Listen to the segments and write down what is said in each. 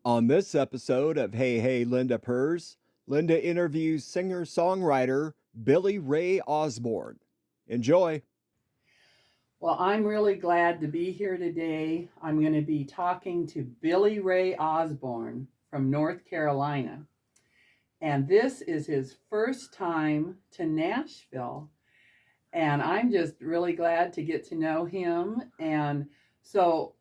On this episode of Hey Hey Linda Purrs, Linda interviews singer-songwriter Billy Ray Osborne. Enjoy. Well, I'm really glad to be here today. I'm going to be talking to Billy Ray Osborne from North Carolina. And this is his first time to Nashville. And I'm just really glad to get to know him. And so,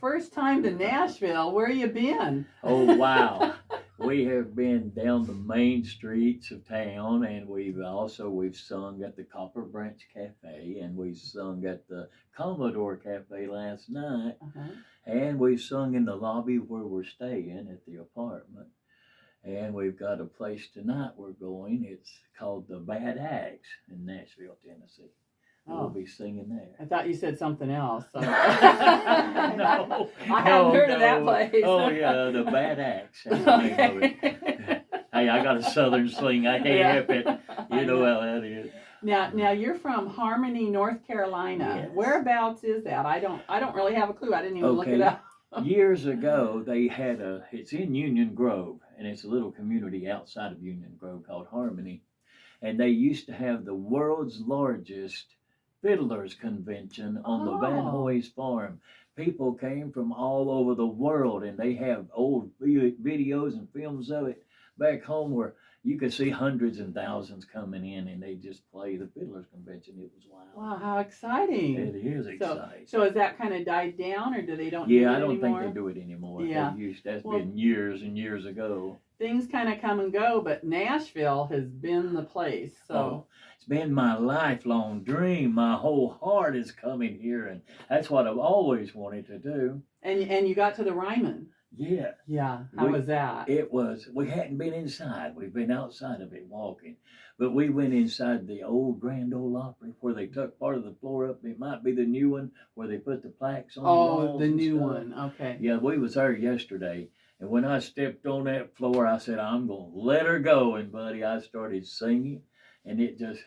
first time to Nashville, where you been? Oh, wow. We have been down the main streets of town, and we've sung at the Copper Branch Cafe, and we sung at the Commodore Cafe last night, and we've sung in the lobby where we're staying at the apartment. And we've got a place tonight we're going. It's called the Bad Axe in Nashville, Tennessee. We'll be singing there. I thought you said something else. So. No, I haven't heard of that place. Oh yeah, the Bad Axe. That's the name of it. Hey, I got a southern sling. I can't help it. You know how that is. Now you're from Harmony, North Carolina. Yes. Whereabouts is that? I don't really have a clue. I didn't even look it up. Years ago, they had it's in Union Grove, and it's a little community outside of Union Grove called Harmony. And they used to have the world's largest fiddlers convention on the Van Hoy's farm. People came from all over the world, and they have old videos and films of it back home where you could see hundreds and thousands coming in, and they just play the fiddlers convention. It was wild. Wow, how exciting! It is exciting. So has that kind of died down, or do they don't? Yeah, I do it don't anymore? think they do it anymore. Yeah, that's been years and years ago. Things kind of come and go, but Nashville has been the place. So it's been my lifelong dream. My whole heart is coming here, and that's what I've always wanted to do. And you got to the Ryman. Yeah. Yeah. How was that? It was. We hadn't been inside. We've been outside of it walking, but we went inside the old Grand Ole Opry where they took part of the floor up. It might be the new one where they put the plaques on the walls. Oh, the new one. Okay. Yeah, we was there yesterday. And when I stepped on that floor, I said, I'm going to let her go. And, buddy, I started singing. And it just,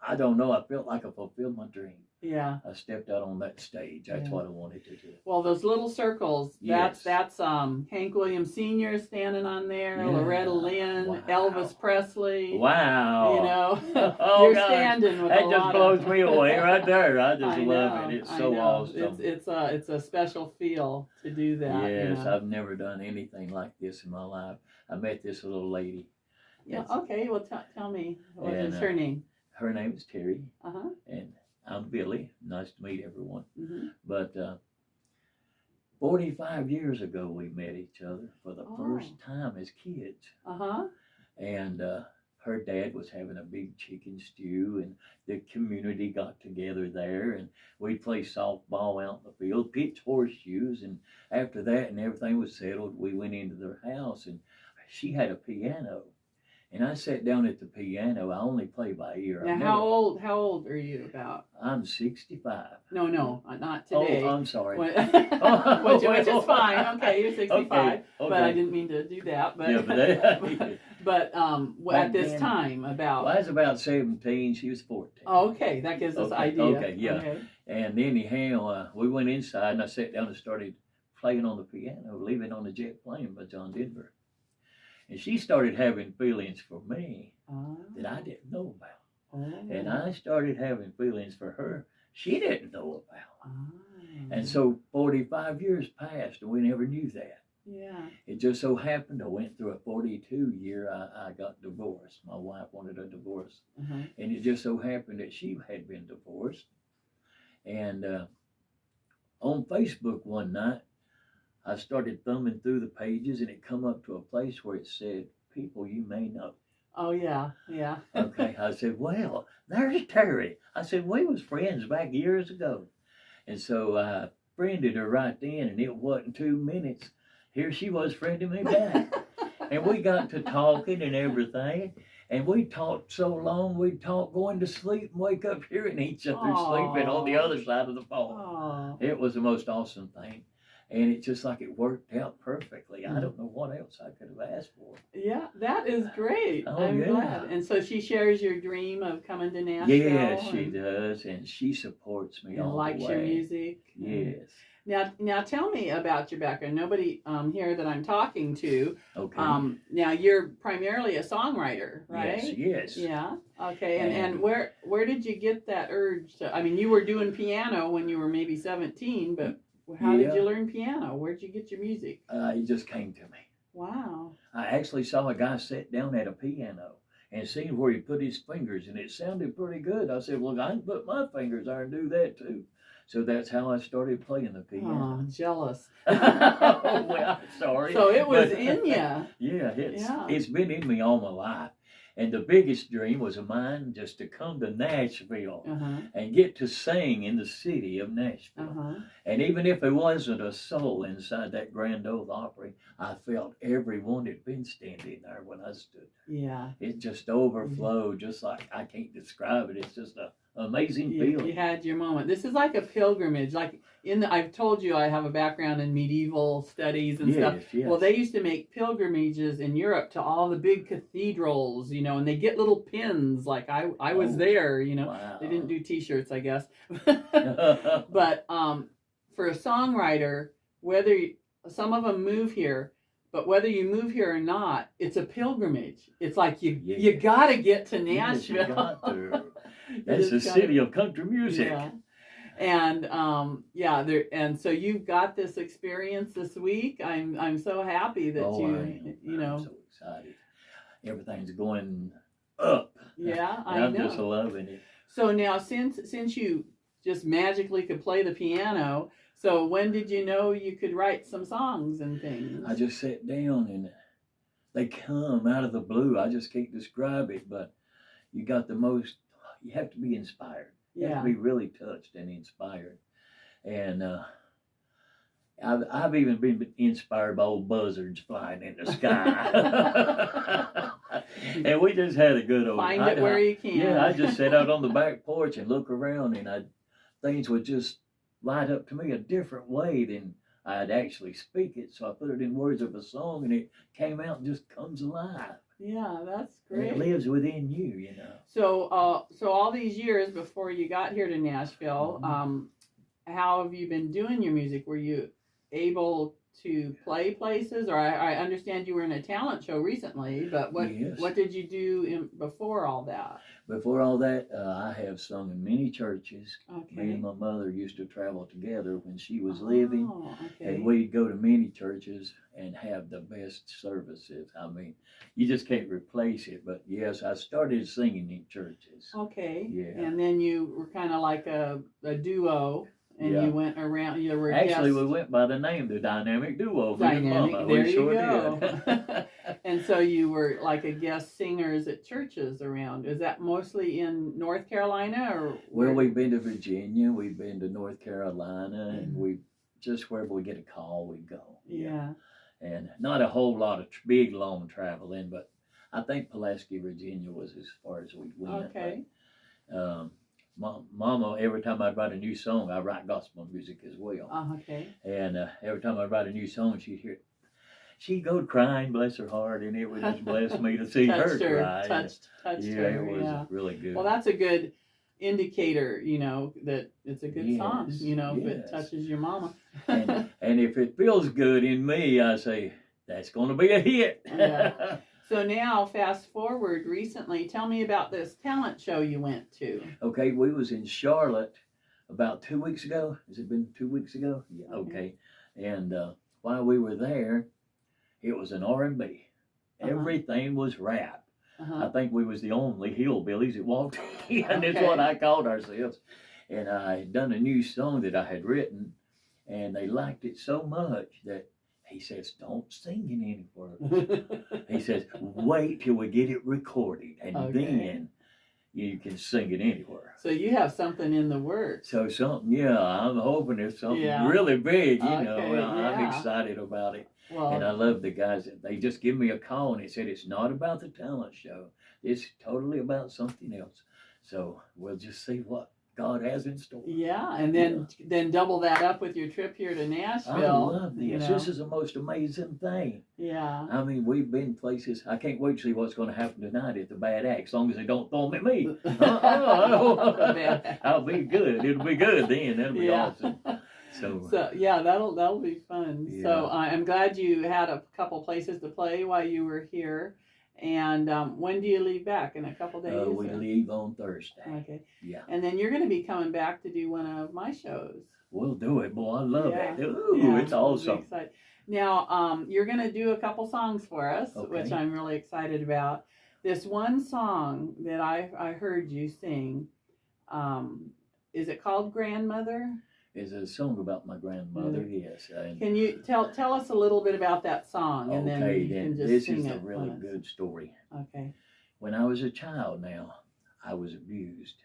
I don't know, I felt like I fulfilled my dream. Yeah. I stepped out on that stage. That's what I wanted to do. Well, those little circles, yes. that's Hank Williams Sr. standing on there, Loretta Lynn, Elvis Presley. Wow. You know, you're standing with that a lot just blows me away right there. I just love it. It's so awesome. It's a special feel to do that. Yes, you know? I've never done anything like this in my life. I met this little lady. Yeah, okay. Well, tell me, what is her name? Her name is Terry. Uh-huh. And I'm Billy. Nice to meet everyone. Mm-hmm. But 45 years ago, we met each other for the first time as kids. Uh-huh. And her dad was having a big chicken stew, and the community got together there, and we'd play softball out in the field, pitch horseshoes, and after that and everything was settled, we went into their house, and she had a piano. And I sat down at the piano. I only play by ear. Now, how old are you about? I'm 65. No, not today. Oh, I'm sorry. which is fine. Okay, you're 65. Okay. But I didn't mean to do that. But, but at this time, about... Well, I was about 17. She was 14. Oh, okay. That gives us idea. Okay, yeah. Okay. And anyhow, we went inside, and I sat down and started playing on the piano, Leaving on the Jet Plane by John Denver. And she started having feelings for me that I didn't know about. Oh. And I started having feelings for her she didn't know about. And so 45 years passed and we never knew that. Yeah. It just so happened I went through a 42 year, I got divorced. My wife wanted a divorce. And it just so happened that she had been divorced. And on Facebook one night, I started thumbing through the pages, and it come up to a place where it said, people you may know. Oh, yeah. Okay, I said, well, there's Terry. I said, we was friends back years ago. And so I friended her right then, and it wasn't 2 minutes. Here she was friending me back. And we got to talking and everything. And we talked so long, we'd talk going to sleep and wake up hearing each other sleeping on the other side of the phone. It was the most awesome thing. And it's just like it worked out perfectly. I don't know what else I could have asked for. Yeah, that is great. I'm glad. And so she shares your dream of coming to Nashville? Yes, she does. And she supports me all the way. And likes your music? Yes. Now tell me about your background. Nobody here that I'm talking to. Okay. Now you're primarily a songwriter, right? Yes. Yeah. Okay. And where did you get that urge to? I mean, you were doing piano when you were maybe 17, but how did you learn piano? Where'd you get your music? It just came to me. Wow. I actually saw a guy sit down at a piano and seen where he put his fingers, and it sounded pretty good. I said, well, I can put my fingers there and do that too. So that's how I started playing the piano. Oh, jealous. Oh, well, I'm sorry. So it was in you. Yeah, it's been in me all my life. And the biggest dream was of mine just to come to Nashville and get to sing in the city of Nashville. And even if there wasn't a soul inside that Grand Ole Opry, I felt everyone had been standing there when I stood there. Yeah. It just overflowed, just like I can't describe it. It's just an amazing feeling. You had your moment. This is like a pilgrimage. Like I've told you I have a background in medieval studies and stuff. Yes. Well, they used to make pilgrimages in Europe to all the big cathedrals, and they get little pins. Like I was there, Wow. They didn't do T-shirts, I guess. But for a songwriter, some of them move here, but whether you move here or not, it's a pilgrimage. It's like you got to get to Nashville. Yes, you got to. That's the city of country music. Yeah. And and so you've got this experience this week. I'm so happy that I'm so excited. Everything's going up. Yeah, I'm just loving it. So now, since you just magically could play the piano, so when did you know you could write some songs and things? I just sat down and they come out of the blue. I just can't describe it, but you have to be inspired. You have to be really touched and inspired. And I've even been inspired by old buzzards flying in the sky. And we just had a good old Find it where you can. Yeah, I just sat out on the back porch and look around, and things would just light up to me a different way than I'd actually speak it. So I put it in words of a song, and it came out and just comes alive. Yeah, that's great. And it lives within you, So all these years before you got here to Nashville, how have you been doing your music? Were you able to play places, or I understand you were in a talent show recently, but what did you do before all that? Before all that, I have sung in many churches. Okay. Me and my mother used to travel together when she was living, okay. and we'd go to many churches and have the best services. I mean, you just can't replace it. But yes, I started singing in churches. Okay. Yeah. And then you were kind of like a duo. And you went around. You were actually we went by the name the Dynamic Duo. Dynamic. There you go. Did. And so you were like a guest singers at churches around. Is that mostly in North Carolina or? Well, we've been to Virginia. We've been to North Carolina, and we just wherever we get a call, we go. Yeah. And not a whole lot of big long traveling, but I think Pulaski, Virginia was as far as we went. Okay. But, Mama, every time I'd write a new song, I write gospel music as well. Okay. And every time I'd write a new song, she'd hear it. She'd go crying, bless her heart, and it would just bless me to see her cry. Touched her. It was really good. Well, that's a good indicator, that it's a good song, if it touches your mama. and if it feels good in me, I say, that's going to be a hit. Yeah. So now, fast forward recently, tell me about this talent show you went to. Okay, we was in Charlotte about 2 weeks ago. Has it been 2 weeks ago? Yeah, okay. And while we were there, it was an R&B. Everything was rap. I think we was the only hillbillies that walked in. That's what I called ourselves. And I had done a new song that I had written, and they liked it so much that he says, don't sing it anywhere. He says, wait till we get it recorded, and then you can sing it anywhere. So you have something in the works. So I'm hoping it's something really big, I'm excited about it. Well, and I love the guys that they just give me a call and they said, it's not about the talent show. It's totally about something else. So we'll just see what God has in store. Yeah, and then double that up with your trip here to Nashville. I love this. This is the most amazing thing. Yeah. I mean, we've been places. I can't wait to see what's going to happen tonight at the Bad Act, as long as they don't throw them at me. I'll be good. It'll be good then. That'll be awesome. So yeah, that'll be fun. Yeah. So I'm glad you had a couple places to play while you were here. And when do you leave back? In a couple days? We leave on Thursday. Okay. Yeah. And then you're going to be coming back to do one of my shows. We'll do it, boy. I love Yeah. it. Ooh, Yeah, it's awesome. exciting. Now, you're going to do a couple songs for us, Okay. which I'm really excited about. This one song that I heard you sing, is it called Grandmother? It's a song about my grandmother, yes. Can you tell us a little bit about that song, and then you can just this sing is it a really for us. good story. Okay. When I was a child now, I was abused.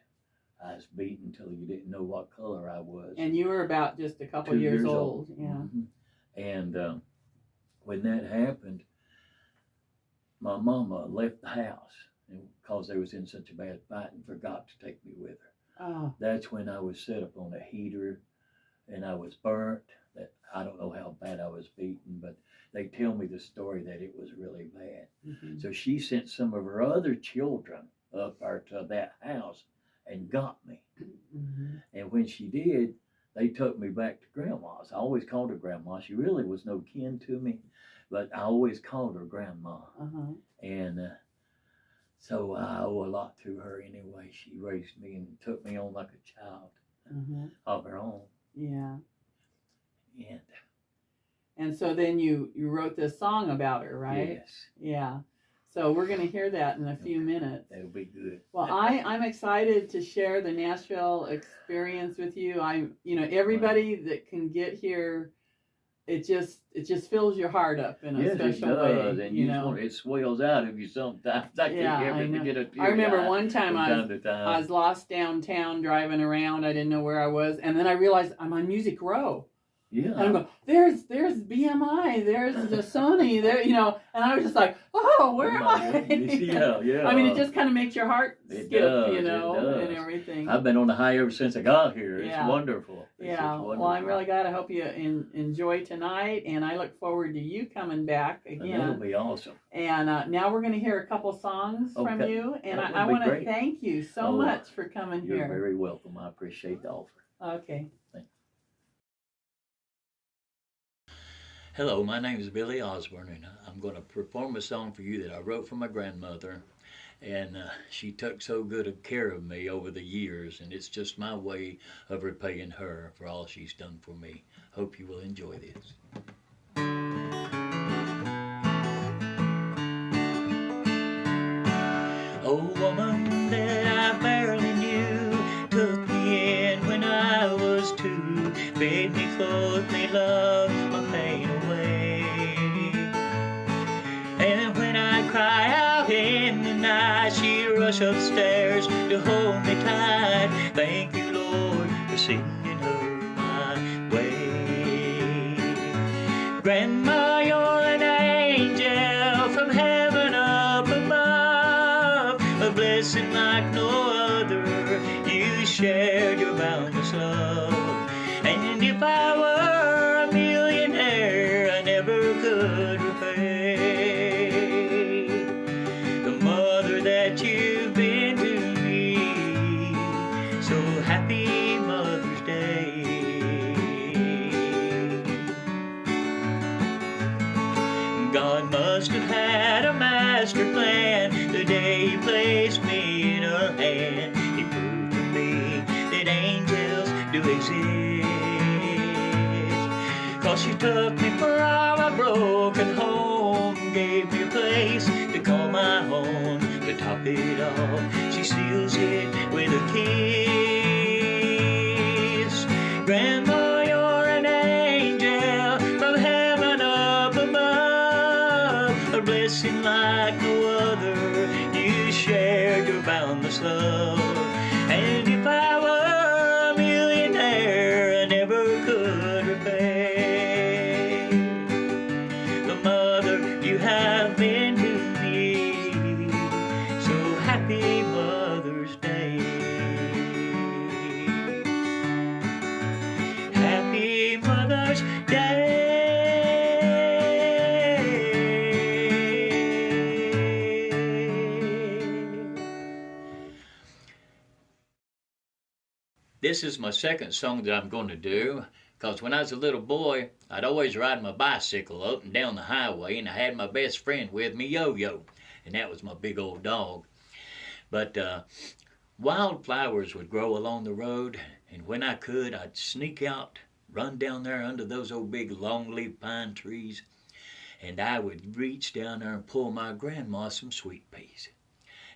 I was beaten until you didn't know what color I was. And you were about just a couple 2 years old. Yeah. Mm-hmm. And when that happened, my mama left the house because they was in such a bad fight and forgot to take me with her. Oh. That's when I was set up on a heater and I was burnt. That I don't know how bad I was beaten, but they tell me the story that it was really bad. Mm-hmm. So she sent some of her other children up there to that house and got me. Mm-hmm. And when she did, they took me back to Grandma's. I always called her Grandma. She really was no kin to me, but I always called her Grandma. Uh-huh. And so I owe a lot to her anyway. She raised me and took me on like a child of her own. Yeah. And so then you wrote this song about her, right? Yes. Yeah. So we're going to hear that in a few minutes. That'll be good. Well, I'm excited to share the Nashville experience with you. Everybody that can get here, it just fills your heart up in a special way. Yes, it does. And it swells out of you sometimes. I remember one time I was lost downtown driving around. I didn't know where I was, and then I realized I'm on Music Row. Yeah. And I'm going, there's BMI, there's the Sony, there, and I was just like, oh, where am I? Yeah. I mean, it just kind of makes your heart skip, It does. and everything. I've been on the high ever since I got here. It's Yeah. wonderful. Well, I'm really glad. I hope you enjoy tonight, and I look forward to you coming back again. That'll be awesome. And now we're going to hear a couple songs from you, and I want to thank you so much for coming You're here. You're very welcome. I appreciate the offer. Okay. Hello, my name is Billy Osborne, and I'm going to perform a song for you that I wrote for my grandmother. And she took so good of care of me over the years, and it's just my way of repaying her for all she's done for me. Hope you will enjoy this. Oh, woman that I barely knew, took me in when I was 2, fed me, clothed me, loved my pain away. And when I cry out in the night, she rush upstairs to hold me tight. Thank you, Lord, for sending her my way. Grandma, you're an angel from heaven up above, a blessing like no other. You shared your boundless love. And if I were a millionaire, I never could repay the mother that you've been to me. So happy Mother's Day. God must have had a master plan the day He placed me in her hand. He proved to me that angels do exist. 'Cause she took me from a broken home, gave me a place to call my own. To top it off, she seals it with a kiss. Grandma, you're an angel from heaven up above, a blessing like no other. You shared your boundless love. And if I were a millionaire, I never could repay the mother you have been to me. So happy Mother's Day. Happy Mother's Day. This is my second song that I'm going to do Because when I was a little boy, I'd always ride my bicycle up and down the highway, and I had my best friend with me, Yo-Yo, and that was my big old dog. But wildflowers would grow along the road, and when I could, I'd sneak out, run down there under those old big longleaf pine trees, and I would reach down there and pull my grandma some sweet peas.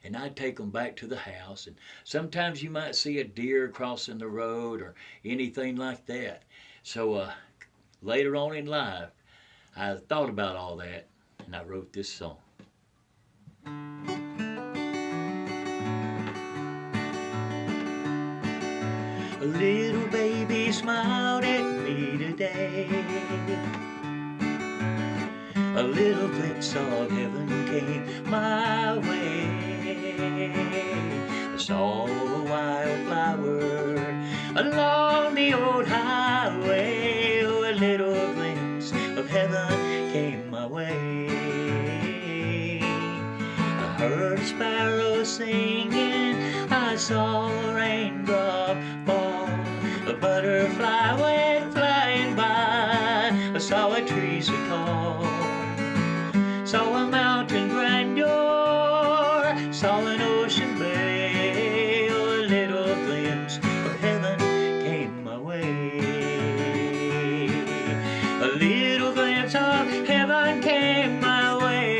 And I'd take them back to the house, and sometimes you might see a deer crossing the road or anything like that. So later on in life, I thought about all that, and I wrote this song. A little baby smiled at me today. A little glimpse of heaven came my way. I saw a wildflower along the old highway. Oh, a little glimpse of heaven came my way. I heard a sparrow singing, I saw a raindrop fall, a butterfly went flying by, I saw a tree so tall, saw a mountain grandeur, saw an ocean bay, oh, a little glimpse of heaven came my way. A little glimpse of heaven came my way.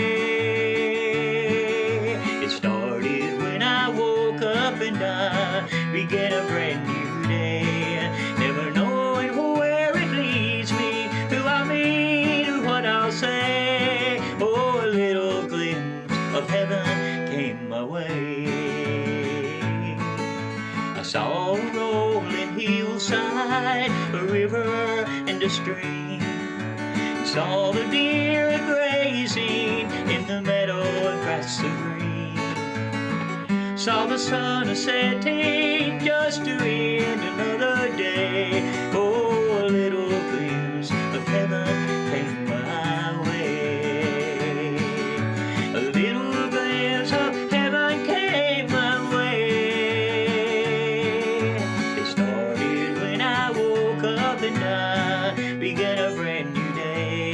It started when I woke up and I began a brand new day, never knowing where it leads me, who I'll meet or what I'll say. Oh, a little glimpse of heaven came my way. I saw a rolling hillside, a river and a stream, saw the deer grazing in the meadow across the green, saw the sun setting just to end another day. Oh, a little glimpse of heaven came my way. A little glimpse of heaven came my way. It started when I woke up and I began a brand new day,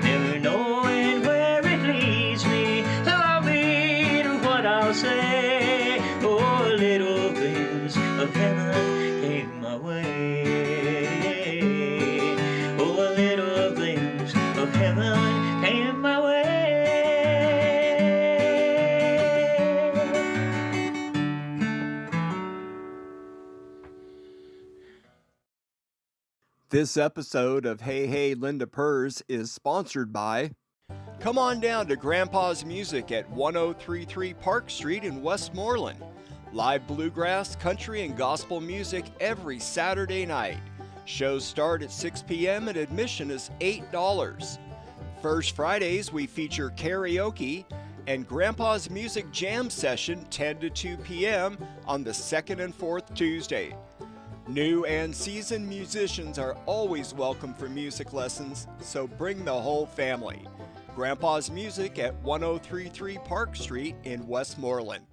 never knowing where it leads me, who I'll meet or what I'll say. Oh, a little glimpse of heaven came my way. Oh, a little glimpse of heaven came my way. This episode of Hey Hey Linda Purrs is sponsored by. Come on down to Grandpa's Music at 1033 Park Street in Westmoreland. Live bluegrass, country, and gospel music every Saturday night. Shows start at 6 p.m. and admission is $8. First Fridays we feature karaoke and Grandpa's Music Jam Session 10 to 2 p.m. on the second and fourth Tuesday. New and seasoned musicians are always welcome for music lessons, so bring the whole family. Grandpa's Music at 1033 Park Street in Westmoreland.